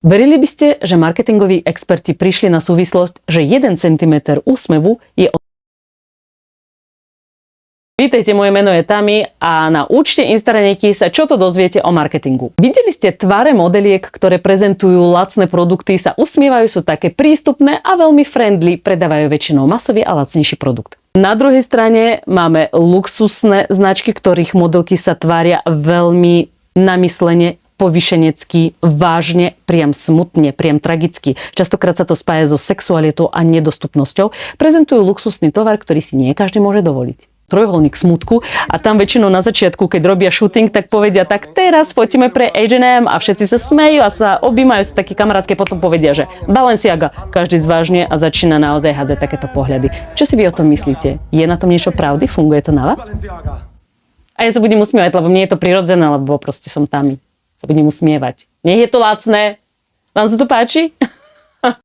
Verili by ste, že marketingoví experti prišli na súvislosť, že 1 cm úsmevu je... Vítajte, moje meno je Tami a na účte Instaraneky sa čo to dozviete o marketingu. Videli ste tváre modeliek, ktoré prezentujú lacné produkty, sa usmievajú, sú také prístupné a veľmi friendly, predávajú väčšinou masový a lacnejší produkt. Na druhej strane máme luxusné značky, ktorých modelky sa tvária veľmi namyslene, povyšenecky, vážne, priam smutne, priam tragicky. Častokrát sa to spája so sexualitou a nedostupnosťou. Prezentujú luxusný tovar, ktorý si nie každý môže dovoliť. Trojuholník smutku a tam väčšinou na začiatku, keď robia shooting, tak povedia, tak teraz fotíme pre H&M a všetci sa smejú a sa objímajú sa také kamarátske, potom povedia, že Balenciaga, každý zvážne a začína naozaj hádzať takéto pohľady. Čo si vy o tom myslíte? Je na tom niečo pravdy? Funguje to na vás? A ja sa budem usmievať, lebo mne je to prirodzené, lebo proste som tam. Sa budem usmievať. Nech je to lacné. Vám sa to páči?